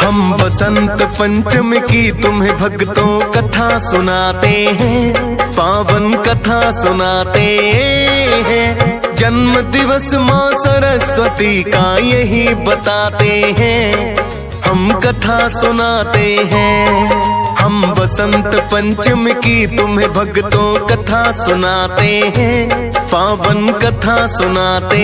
हम बसंत पंचमी की तुम्हें भक्तों कथा सुनाते हैं, पावन कथा सुनाते हैं। जन्म दिवस माँ सरस्वती का यही बताते हैं, हम कथा सुनाते हैं। हम बसंत पंचमी की तुम्हें भक्तों कथा सुनाते हैं, पावन कथा सुनाते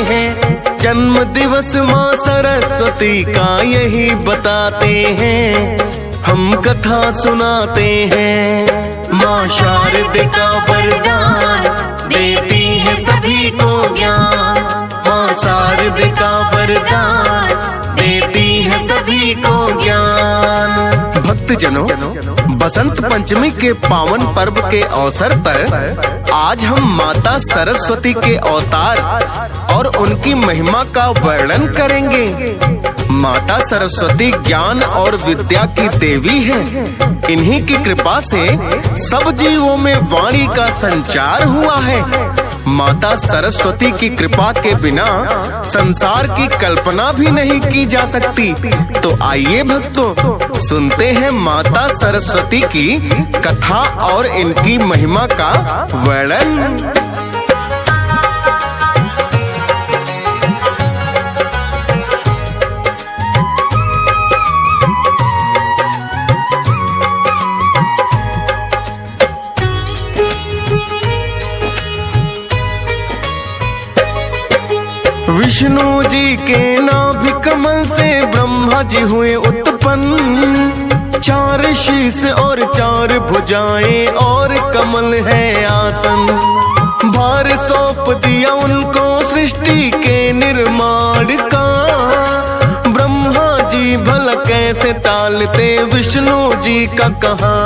हैं। जन्म दिवस माँ सरस्वती का यही बताते हैं, हम कथा सुनाते हैं। माँ शारदा वरदान देती है सभी को ज्ञान, माँ शारदा वरदान देती है सभी को ज्ञान। भक्तजनों, बसंत पंचमी के पावन पर्व के अवसर पर आज हम माता सरस्वती के अवतार और उनकी महिमा का वर्णन करेंगे। माता सरस्वती ज्ञान और विद्या की देवी है। इन्हीं की कृपा से सब जीवों में वाणी का संचार हुआ है। माता सरस्वती की कृपा के बिना संसार की कल्पना भी नहीं की जा सकती। तो आइए भक्तों, सुनते हैं माता सरस्वती की कथा और इनकी महिमा का वर्णन। विष्णु जी के नाभि कमल से ब्रह्मा जी हुए उत्पन्न। 4 शीश और 4 भुजाएं और कमल है आसन। भार सौंप दिया उनको सृष्टि के निर्माण का। ब्रह्मा जी भला कैसे टालते विष्णु जी का कहा।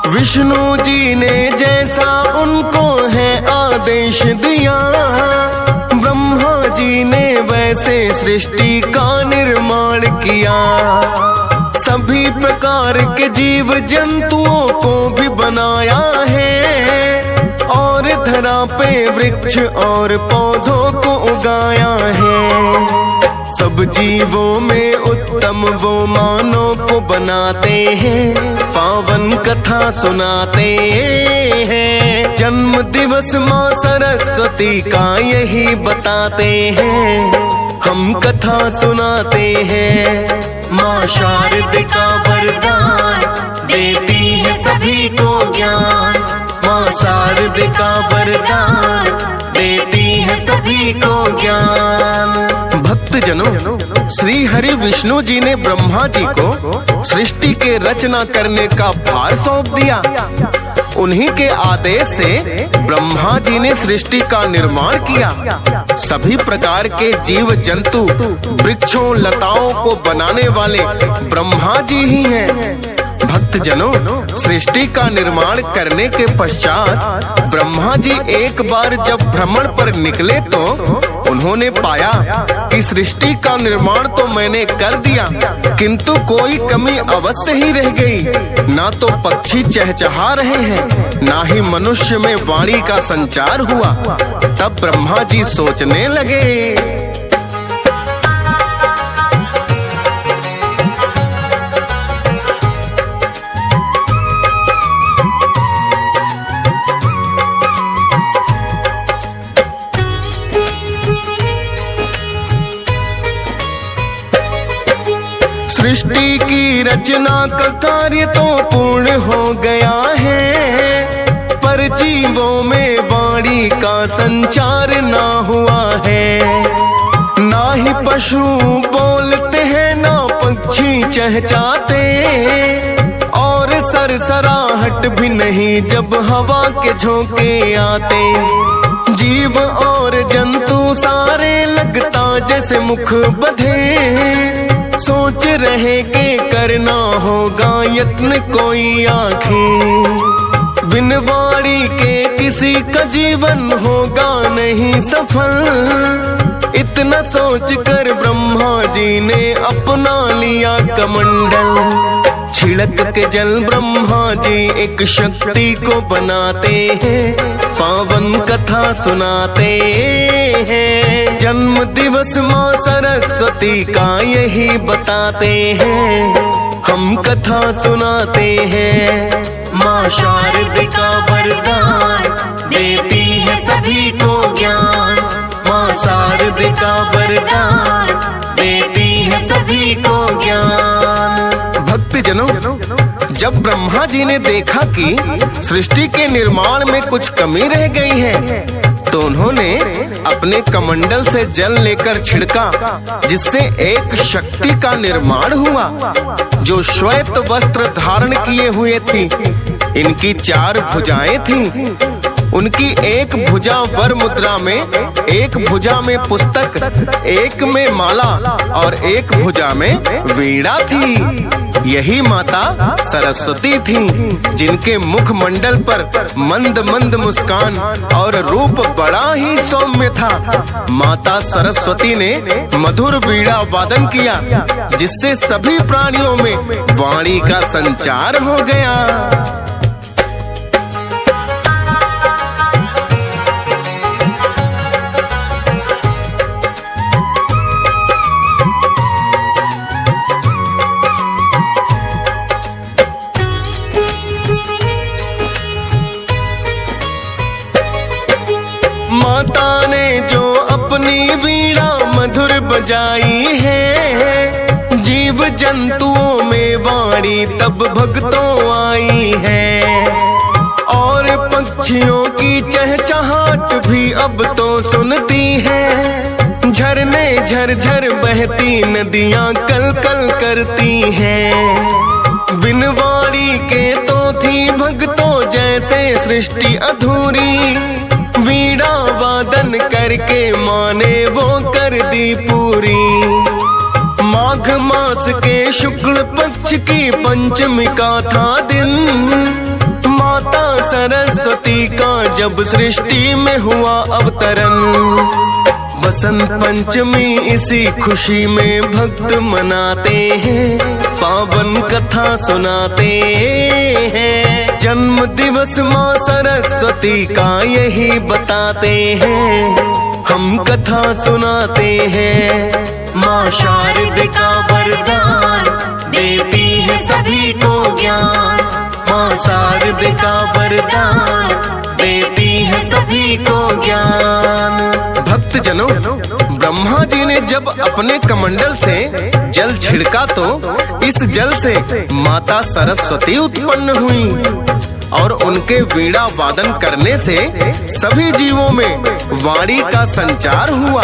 विष्णु जी ने जैसा उनको है आदेश दिया, जी ने वैसे सृष्टि का निर्माण किया। सभी प्रकार के जीव जंतुओं को भी बनाया है और धरा पे वृक्ष और पौधों को उगाया है। सब जीवों में उत्तम वो मानव को बनाते हैं, पावन कथा सुनाते हैं। जन्म दिवस माँ सरस्वती का यही बताते हैं, हम कथा सुनाते हैं। माँ शारदा वरदान देती है सभी को ज्ञान, माँ शारदा वरदान देती है सभी को ज्ञान। भक्तजनों, श्री हरि विष्णु जी ने ब्रह्मा जी को सृष्टि के रचना करने का भार सौंप दिया। उन्हीं के आदेश से ब्रह्मा जी ने सृष्टि का निर्माण किया। सभी प्रकार के जीव जंतु वृक्षों लताओं को बनाने वाले ब्रह्मा जी ही हैं। भक्तजनों, सृष्टि का निर्माण करने के पश्चात ब्रह्मा जी एक बार जब भ्रमण पर निकले तो उन्होंने पाया कि सृष्टि का निर्माण तो मैंने कर दिया, किंतु कोई कमी अवश्य ही रह गई। ना तो पक्षी चहचहा रहे हैं, ना ही मनुष्य में वाणी का संचार हुआ। तब ब्रह्मा जी सोचने लगे, सृष्टि की रचना का कार्य तो पूर्ण हो गया है, पर जीवों में वाणी का संचार ना हुआ है। ना ही पशु बोलते हैं, ना पक्षी चहचहाते, और सरसराहट भी नहीं जब हवा के झोंके आते। जीव और जंतु सारे लगता जैसे मुख बधिर, सोच रहे के करना होगा यत्न कोई आखिर। बिन वाणी के किसी का जीवन होगा नहीं सफल। इतना सोच कर ब्रह्मा जी ने अपना लिया कमंडल। छिड़क के जल ब्रह्मा जी एक शक्ति को बनाते हैं, पावन कथा सुनाते हैं। जन्म दिवस माँ सरस्वती का यही बताते हैं, हम कथा सुनाते हैं। माँ शारदिका वरदान देती है सभी को ज्ञान। माँ शारदिका वरदान देती है सभी को ज्ञान। भक्तजनों, जब ब्रह्मा जी ने देखा कि सृष्टि के निर्माण में कुछ कमी रह गई है, तो उन्होंने अपने कमंडल से जल लेकर छिड़का, जिससे एक शक्ति का निर्माण हुआ जो श्वेत वस्त्र धारण किए हुए थी। इनकी 4 भुजाएं थीं। उनकी एक भुजा वर मुद्रा में, एक भुजा में पुस्तक, एक में माला और एक भुजा में वीणा थी। यही माता सरस्वती थी, जिनके मुख मंडल पर मंद मंद मुस्कान और रूप बड़ा ही सौम्य था। माता सरस्वती ने मधुर वीणा वादन किया, जिससे सभी प्राणियों में वाणी का संचार हो गया। माता ने जो अपनी वीणा मधुर बजाई है, जीव जंतुओं में वाणी तब भक्तों आई है। और पक्षियों की चहचहाट भी अब तो सुनती है। झरने झरझर बहती नदियां कल कल करती हैं। बिन वाणी के तो थी भक्तों जैसे सृष्टि अधूरी। वीणा वादन करके माँ ने वो कर दी पूरी। माघ मास के शुक्ल पक्ष की पंचमी का था दिन। माता सरस्वती का जब सृष्टि में हुआ अवतरण। बसंत पंचमी इसी खुशी में भक्त मनाते हैं, पावन कथा सुनाते हैं। जन्म दिवस माँ सरस्वती का यही बताते हैं, हम कथा सुनाते हैं। माँ शारदिका वरदान देती है सभी को ज्ञान। माँ शारदिका वरदान देती है सभी को ज्ञान। भक्तजनों, ब्रह्मा जी ने जब अपने कमंडल से जल छिड़का, तो इस जल से माता सरस्वती उत्पन्न हुई और उनके वीणा वादन करने से सभी जीवों में वाणी का संचार हुआ।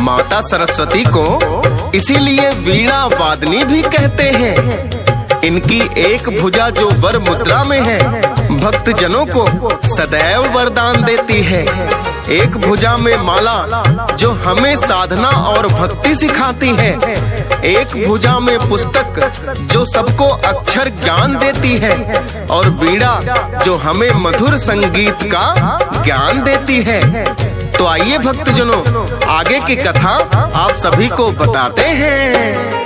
माता सरस्वती को इसीलिए वीणा वादनी भी कहते हैं। इनकी एक भुजा जो वर मुद्रा में है, भक्त जनों को सदैव वरदान देती है। एक भुजा में माला जो हमें साधना और भक्ति सिखाती है। एक भुजा में पुस्तक जो सबको अक्षर ज्ञान देती है, और वीणा जो हमें मधुर संगीत का ज्ञान देती है। तो आइए भक्तजनों, आगे की कथा आप सभी को बताते हैं।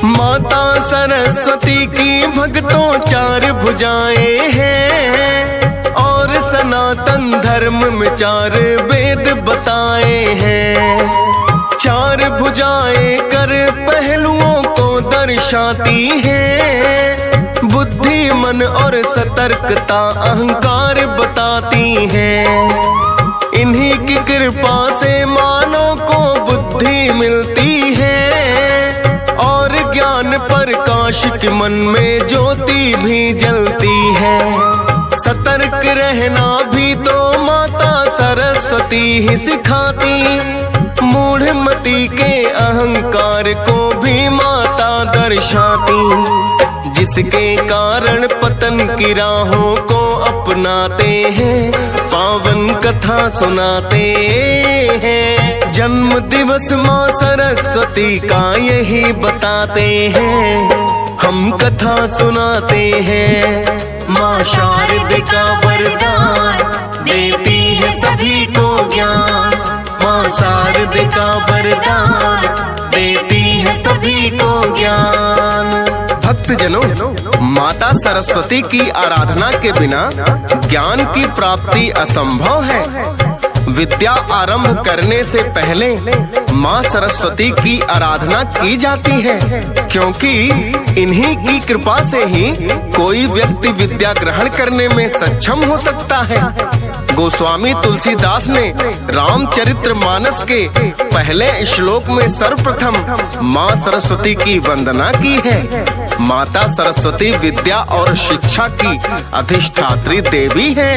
माता सरस्वती की भक्तों 4 भुजाएं हैं, और सनातन धर्म में 4 वेद बताए हैं। 4 भुजाएं कर पहलुओं को दर्शाती हैं। बुद्धि, मन और सतर्कता अहंकार बताती हैं। इन्हीं की कृपा से मानव को बुद्धि मिलती है, ज्ञान प्रकाश के मन में ज्योति भी जलती है। सतर्क रहना भी तो माता सरस्वती ही सिखाती। मूढ़मती के अहंकार को भी माता दर्शाती। जिसके कारण पतन की राहों को अपनाते हैं, पावन कथा सुनाते हैं। जन्म दिवस माँ सरस्वती का यही बताते हैं, हम कथा सुनाते हैं। माँ शारदिका वरदान देती है सभी को शारद का वरदान, देती है सभी को ज्ञान। भक्तजनों, माता सरस्वती की आराधना के बिना ज्ञान की प्राप्ति असंभव है। विद्या आरंभ करने से पहले माँ सरस्वती की आराधना की जाती है, क्योंकि इन्हीं की कृपा से ही कोई व्यक्ति विद्या ग्रहण करने में सक्षम हो सकता है। गोस्वामी तुलसीदास ने रामचरितमानस के पहले श्लोक में सर्वप्रथम माँ सरस्वती की वंदना की है। माता सरस्वती विद्या और शिक्षा की अधिष्ठात्री देवी है।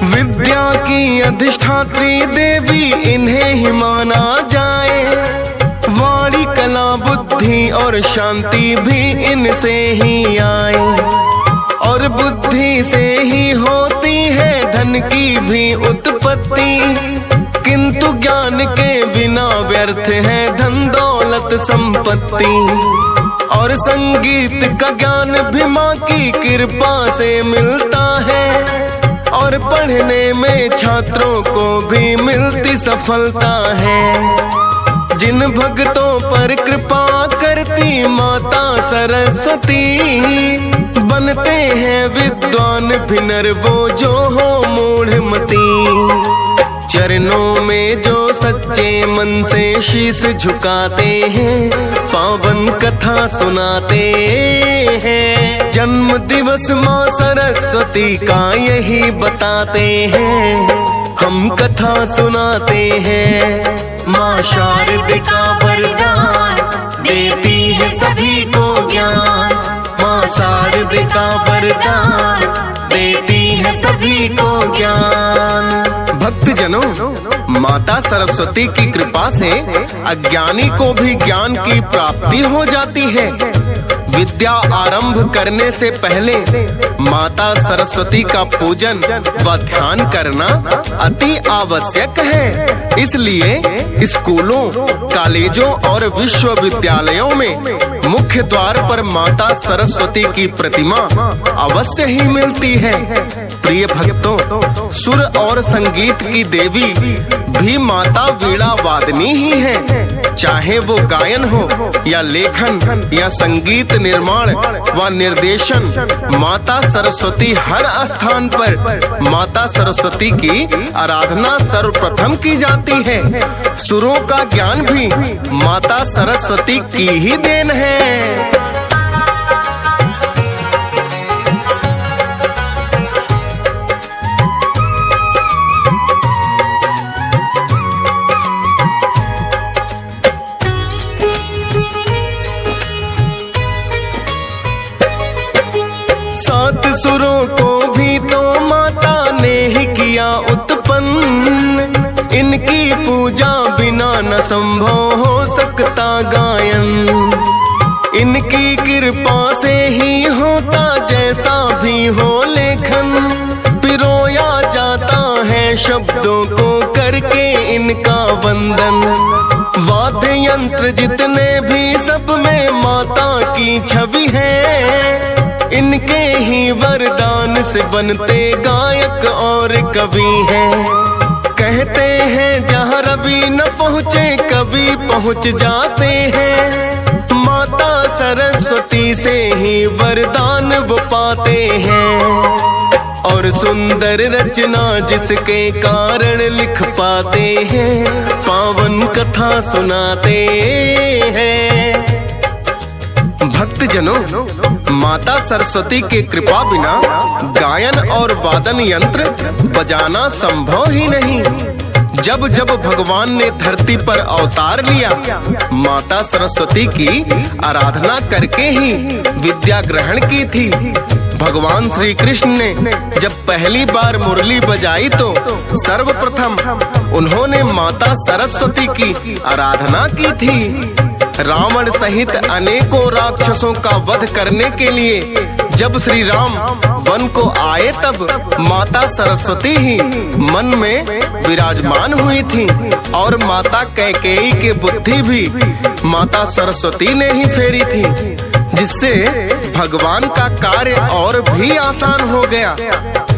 विद्या की अधिष्ठात्री देवी इन्हें ही माना जाए। वाणी कला बुद्धि और शांति भी इनसे ही आए, और बुद्धि से ही होती है धन की भी उत्पत्ति। किंतु ज्ञान के बिना व्यर्थ है धन दौलत संपत्ति, और संगीत का ज्ञान भी माँ की कृपा से मिलता है, और पढ़ने में छात्रों को भी मिलती सफलता है। जिन भक्तों पर कृपा करती माता सरस्वती, बनते हैं विद्वान भी नर वो जो हो मूढ़मती। चरणों में जो सच्चे मन से शीश झुकाते हैं, पावन कथा सुनाते हैं। जन्म दिवस माँ सरस्वती का यही बताते हैं, हम कथा सुनाते हैं। माँ शारद का वरदान, देती है सभी को ज्ञान। माँ शारद का वरदान, देती है सभी को ज्ञान। भक्तजनों, माता सरस्वती की कृपा से अज्ञानी को भी ज्ञान की प्राप्ति हो जाती है। विद्या आरंभ करने से पहले माता सरस्वती का पूजन व ध्यान करना अति आवश्यक है। इसलिए स्कूलों, कॉलेजों और विश्वविद्यालयों में मुख्य द्वार पर माता सरस्वती की प्रतिमा अवश्य ही मिलती है। प्रिय भक्तों, सुर और संगीत की देवी भी माता वीणा वादनी ही है। चाहे वो गायन हो या लेखन या संगीत निर्माण व निर्देशन, माता सरस्वती हर स्थान पर माता सरस्वती की आराधना सर्वप्रथम की जाती है। सुरों का ज्ञान भी माता सरस्वती की ही देन है। सात सुरों को भी तो माता ने ही किया उत्पन्न, इनकी पूजा बिना न संभव हो सकता गायन। इनकी कृपा से ही होता जैसा भी हो लेखन, पिरोया जाता है शब्दों को करके इनका वंदन। वाद्य यंत्र जितने भी सब में माता की छवि है, इनके ही वरदान से बनते गायक और कवि हैं। कहते हैं जहाँ रवि न पहुँचे कवि पहुँच जाते हैं। माता सरस्वती से ही वरदान वो पाते हैं, और सुंदर रचना जिसके कारण लिख पाते हैं, पावन कथा सुनाते हैं। भक्तजनों, माता सरस्वती के कृपा बिना गायन और वादन यंत्र बजाना संभव ही नहीं। जब जब भगवान ने धरती पर अवतार लिया, माता सरस्वती की आराधना करके ही विद्या ग्रहण की थी। भगवान श्री कृष्ण ने जब पहली बार मुरली बजाई तो सर्वप्रथम उन्होंने माता सरस्वती की आराधना की थी। रावण सहित अनेकों राक्षसों का वध करने के लिए जब श्री राम वन को आए तब माता सरस्वती ही मन में विराजमान हुई थी और माता कैकेयी की बुद्धि भी माता सरस्वती ने ही फेरी थी, जिससे भगवान का कार्य और भी आसान हो गया।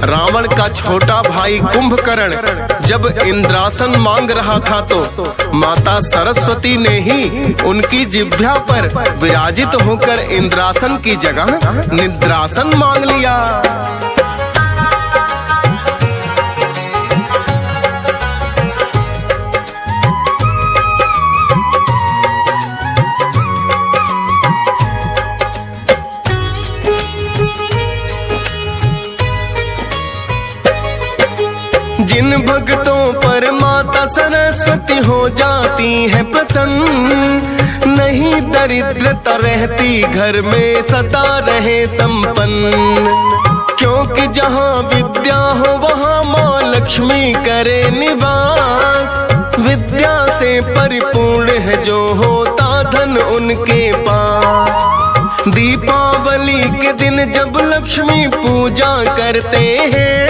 रावण का छोटा भाई कुंभकर्ण जब इंद्रासन मांग रहा था तो माता सरस्वती ने ही उनकी जिह्वा पर विराजित होकर इंद्रासन की जगह निद्रासन मांग लिया। जिन भक्तों पर माता सरस्वती हो जाती है प्रसन्न, नहीं दरिद्रता रहती घर में सदा रहे संपन्न। क्योंकि जहाँ विद्या हो वहाँ माँ लक्ष्मी करे निवास, विद्या से परिपूर्ण है जो होता धन उनके पास। दीपावली के दिन जब लक्ष्मी पूजा करते हैं,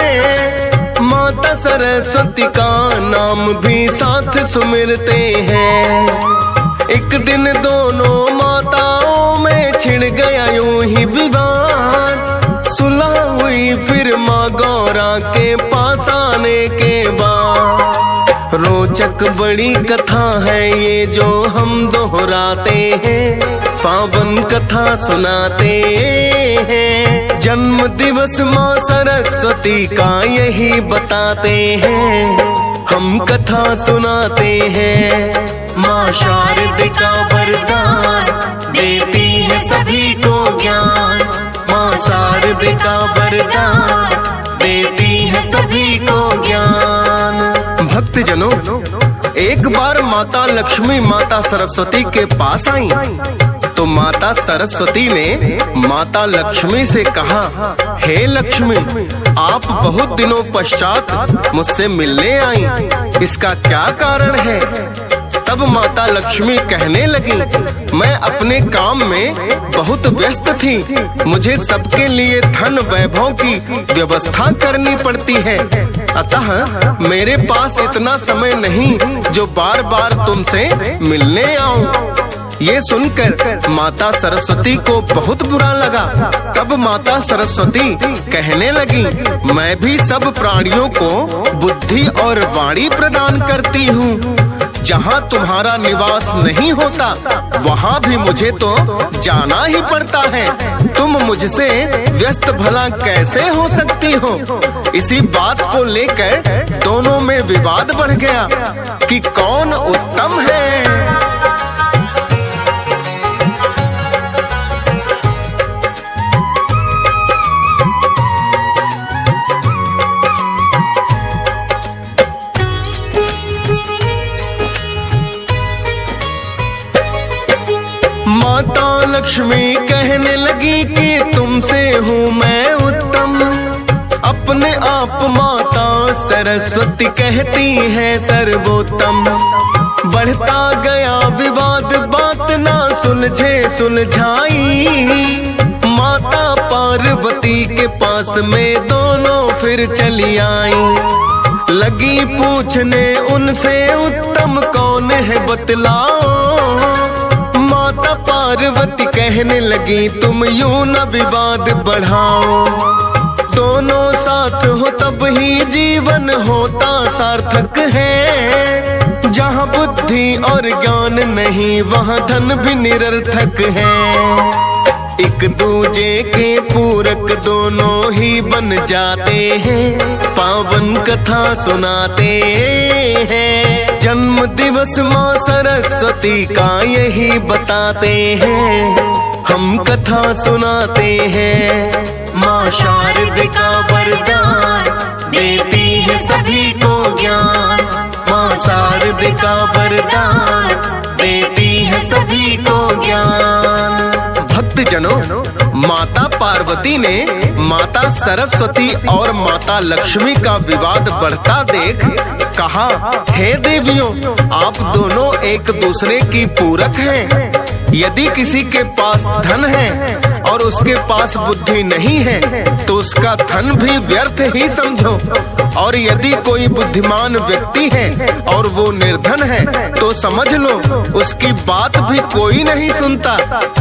माता सरस्वती का नाम भी साथ सुमिरते हैं। एक दिन दोनों माताओं में छिड़ गया यूं ही विवाद, सुलह हुई फिर माँ गौरा के पास आने के बाद। रोचक बड़ी कथा है ये जो हम दोहराते हैं, पावन कथा सुनाते हैं। जन्म दिवस माँ सरस्वती का यही बताते हैं, हम कथा सुनाते हैं। माँ शारदा वरदान देती है सभी को ज्ञान, माँ शारदा वरदान देती है सभी को ज्ञान। भक्तजनों, एक बार माता लक्ष्मी माता सरस्वती के पास आई तो माता सरस्वती ने माता लक्ष्मी से कहा, हे लक्ष्मी, आप बहुत दिनों पश्चात मुझसे मिलने आई, इसका क्या कारण है? तब माता लक्ष्मी कहने लगी, मैं अपने काम में बहुत व्यस्त थी, मुझे सबके लिए धन वैभव की व्यवस्था करनी पड़ती है, अतः मेरे पास इतना समय नहीं जो बार बार तुमसे मिलने आऊं। ये सुनकर माता सरस्वती को बहुत बुरा लगा। तब माता सरस्वती कहने लगी, मैं भी सब प्राणियों को बुद्धि और वाणी प्रदान करती हूँ। जहाँ तुम्हारा निवास नहीं होता वहाँ भी मुझे तो जाना ही पड़ता है। तुम मुझसे व्यस्त भला कैसे हो सकती हो? इसी बात को लेकर दोनों में विवाद बढ़ गया कि कौन उत्तम है। माता लक्ष्मी कहने लगी कि तुमसे हूँ मैं उत्तम। अपने आप माता सरस्वती कहती है सर्वोत्तम। बढ़ता गया विवाद, बात ना सुलझे सुलझाई। माता पार्वती के पास में दोनों फिर चली आई। लगी पूछने उनसे, उत्तम कौन है बतलाओ। माता पार्वती कहने लगी, तुम यूं न विवाद बढ़ाओ। दोनों साथ हो तब ही जीवन होता सार्थक है। जहाँ बुद्धि और ज्ञान नहीं वहाँ धन भी निरर्थक है। एक दूजे के पूरक दोनों ही बन जाते हैं। पावन कथा सुनाते हैं। जन्म दिवस माँ सरस्वती का यही बताते हैं। हम कथा सुनाते हैं। माँ शारदा वरदान देती है सभी को ज्ञान। माँ शारदा वरदान देती है सभी को ज्ञान। भक्तजनों, माता पार्वती ने माता सरस्वती और माता लक्ष्मी का विवाद बढ़ता देख कहा, हे देवियों, आप दोनों एक दूसरे की पूरक हैं। यदि किसी के पास धन है और उसके पास बुद्धि नहीं है तो उसका धन भी व्यर्थ ही समझो। और यदि कोई बुद्धिमान व्यक्ति है और वो निर्धन है तो समझ लो उसकी बात भी कोई नहीं सुनता।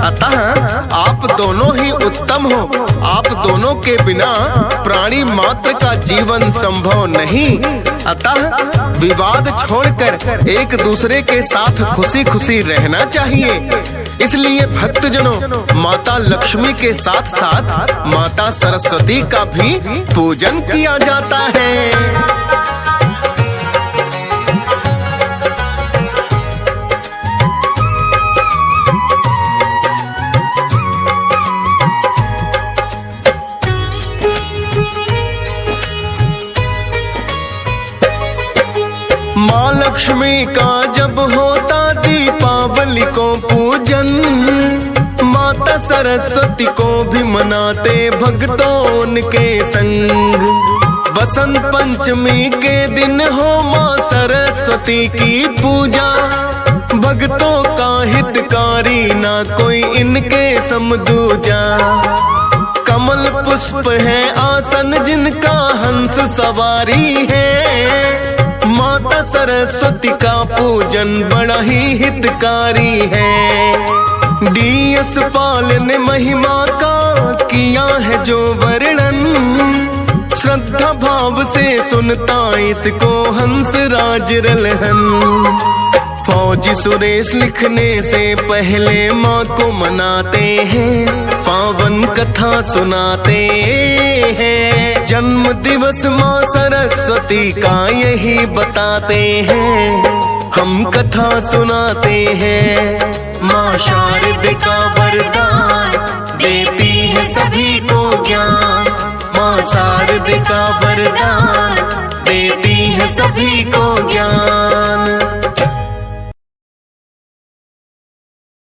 अतः आप दोनों ही उत्तम हो। आप दोनों के बिना प्राणी मात्र का जीवन संभव नहीं। अतः विवाद छोड़कर एक दूसरे के साथ खुशी खुशी रहना चाहिए। इसलिए भक्तजनों, माता लक्ष्मी के साथ साथ माता सरस्वती का भी पूजन किया जाता है। माँ लक्ष्मी का जब होता दीपावली को पूजन, माता सरस्वती को भी मनाते भक्तों के संग। बसंत पंचमी के दिन हो माँ सरस्वती की पूजा, भक्तों का हितकारी ना कोई इनके समदूजा। कमल पुष्प है आसन जिनका हंस सवारी है, माता सरस्वती का पूजन बड़ा ही हितकारी है। डीएस पाल ने महिमा का किया है जो वर्णन, श्रद्धा भाव से सुनता इसको हंसराज रलहन। फौजी सुरेश लिखने से पहले माँ को मनाते हैं, पावन कथा सुनाते हैं। जन्म दिवस माँ सरस्वती का यही बताते हैं, हम कथा सुनाते हैं। माँ शारदिका वरदान देती है सभी को ज्ञान। माँ शारदिका वरदान देती है सभी को